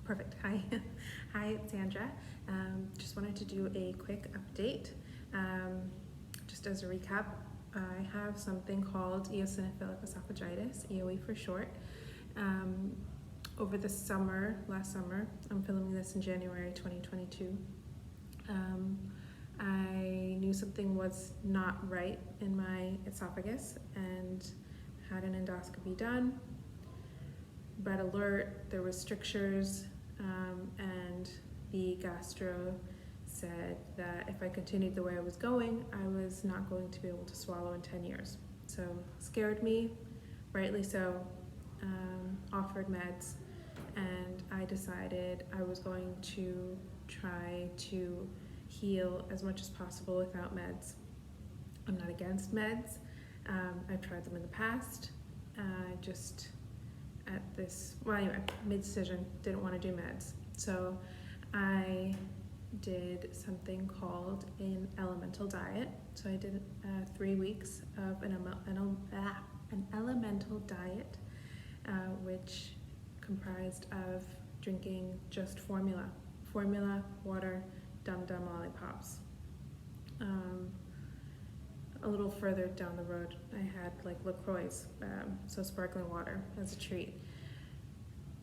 Perfect. Hi. Hi, it's Sandra. Just wanted to do a quick update. Just as a recap, I have something called Eosinophilic esophagitis, EOE for short. Over the last summer, I'm filming this in January 2022. I knew something was not right in my esophagus and had an endoscopy done. Red alert, there was strictures, and the gastro said that if I continued the way I was going, I was not going to be able to swallow in 10 years. So scared me, rightly so, offered meds, and I decided I was going to try to heal as much as possible without meds. I'm not against meds. I've tried them in the past. Mid-decision, didn't want to do meds. So I did something called an elemental diet. So I did 3 weeks of an elemental diet, which comprised of drinking just formula, water, Dum Dum lollipops. A little further down the road, I had like LaCroix, so sparkling water as a treat.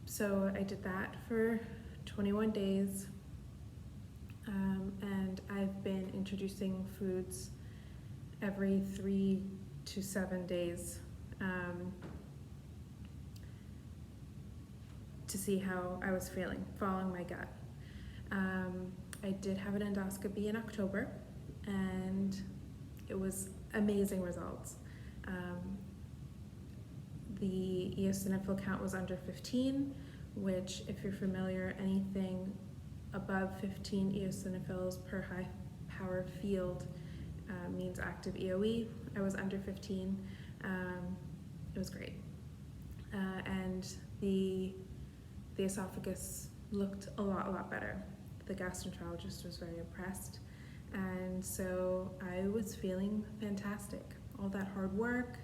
So I did that for 21 days, and I've been introducing foods every 3 to 7 days to see how I was feeling, following my gut. I did have an endoscopy in October, and it was amazing results. The eosinophil count was under 15, which, if you're familiar, anything above 15 eosinophils per high power field means active EOE. I was under 15. It was great. And the esophagus looked a lot better. The gastroenterologist was very impressed. And so I was feeling fantastic. All that hard work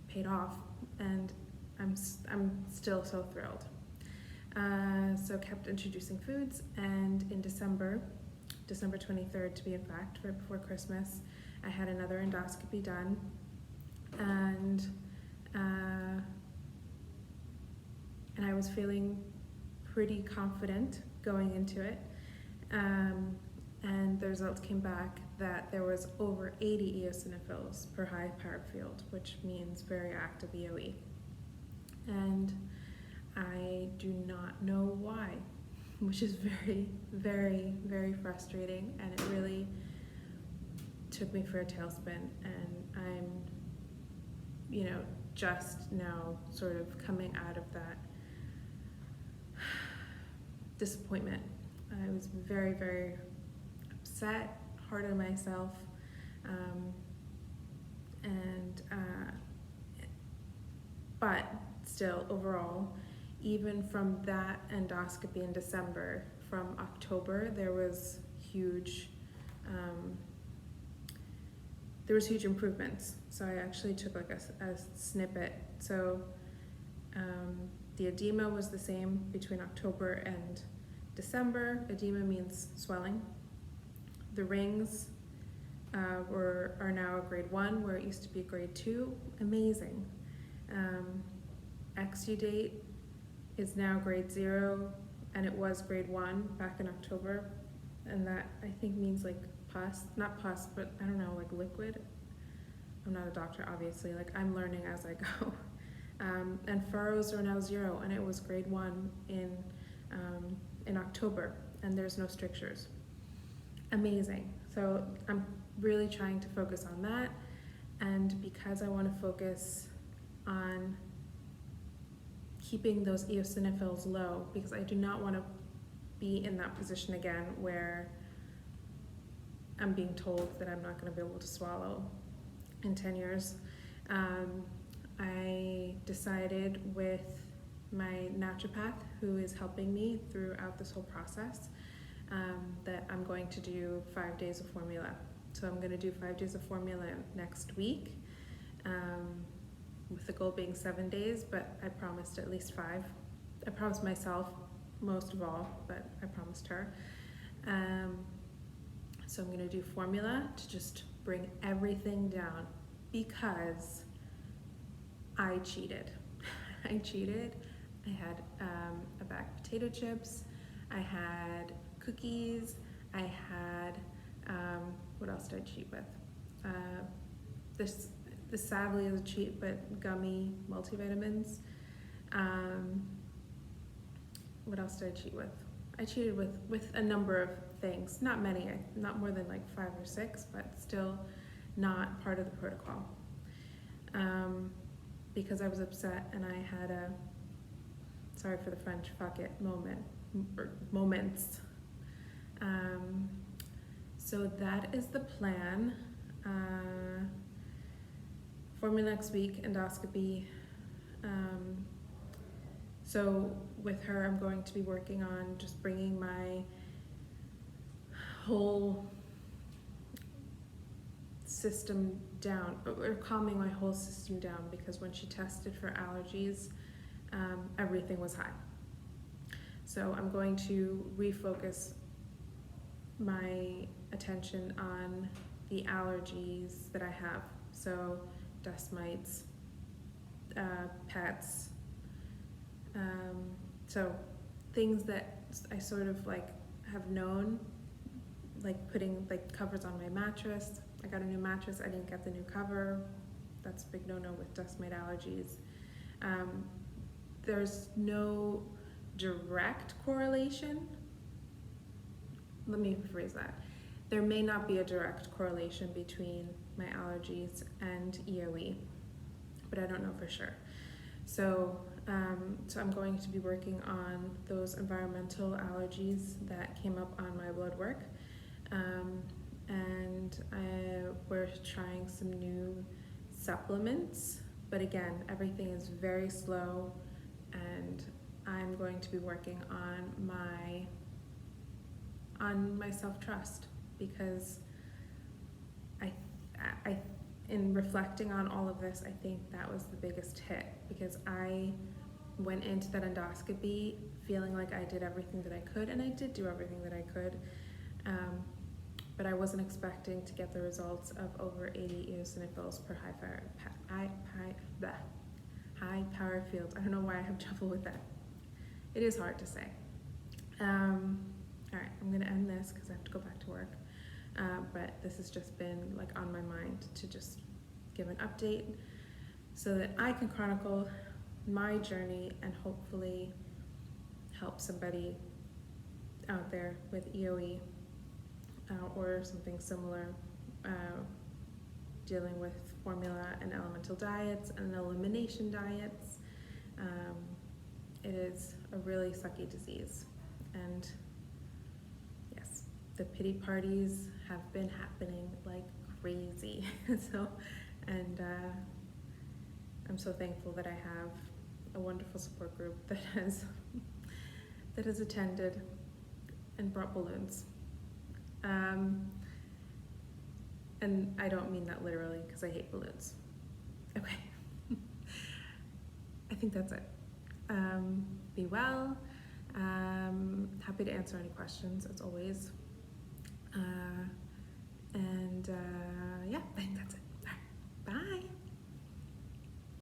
paid off, and I'm still so thrilled. So kept introducing foods, and in December 23rd to be exact, right before Christmas, I had another endoscopy done, and I was feeling pretty confident going into it. And the results came back that there was over 80 eosinophils per high power field, which means very active EOE. And I do not know why, which is very frustrating, and it really took me for a tailspin. And I'm, just now sort of coming out of that disappointment. I was very upset, hard on myself, but still, overall, even from that endoscopy in December, from October, there was huge improvements. So I actually took like a snippet. So the edema was the same between October and December. Edema means swelling. The rings are now a grade 1, where it used to be a grade 2. Amazing. Exudate is now grade 0, and it was grade 1 back in October, and that I think means like pus, not pus, but I don't know, like liquid. I'm not a doctor, obviously, like I'm learning as I go. And furrows are now 0, and it was grade 1 in October, and there's no strictures. Amazing. So I'm really trying to focus on that, and because I want to focus on keeping those eosinophils low, because I do not want to be in that position again where I'm being told that I'm not going to be able to swallow in 10 years. I decided with my naturopath, who is helping me throughout this whole process, that I'm going to do 5 days of formula. So I'm going to do 5 days of formula next week, with the goal being 7 days, but I promised at least 5. I promised myself most of all, but I promised her. So I'm gonna do formula to just bring everything down because I cheated. I cheated. I had a bag of potato chips. I had cookies. I had, what else did I cheat with? This sadly is a cheat, but gummy multivitamins. What else did I cheat with? I cheated with a number of things, not many, not more than like 5 or 6, but still not part of the protocol. Because I was upset and I had a, sorry for the French, fuck it moments. So that is the plan. Formula next week, endoscopy. So with her, I'm going to be working on just bringing my whole system down, or calming my whole system down, because when she tested for allergies, everything was high. So I'm going to refocus my attention on the allergies that I have. So dust mites, pets, so things that I sort of like have known, like putting like covers on my mattress. I got a new mattress, I didn't get the new cover. That's a big no-no with dust mite allergies. There's no direct correlation. Let me rephrase that. There may not be a direct correlation between my allergies and EOE, but I don't know for sure. So I'm going to be working on those environmental allergies that came up on my blood work. And we're trying some new supplements, but again, everything is very slow, and I'm going to be working on my self-trust, because I in reflecting on all of this, I think that was the biggest hit, because I went into that endoscopy feeling like I did everything that I could, and I did do everything that I could, but I wasn't expecting to get the results of over 80 eosinophils per high power field. I don't know why I have trouble with that. It is hard to say. All right, I'm gonna end this because I have to go back to work. But this has just been like on my mind to just give an update so that I can chronicle my journey and hopefully help somebody out there with EOE or something similar, dealing with formula and elemental diets and elimination diets. It is a really sucky disease, and yes, the pity parties have been happening like crazy. I'm so thankful that I have a wonderful support group that has attended and brought balloons. And I don't mean that literally, because I hate balloons. Okay. I think that's it. Be well. Happy to answer any questions as always. Yeah, I think that's it.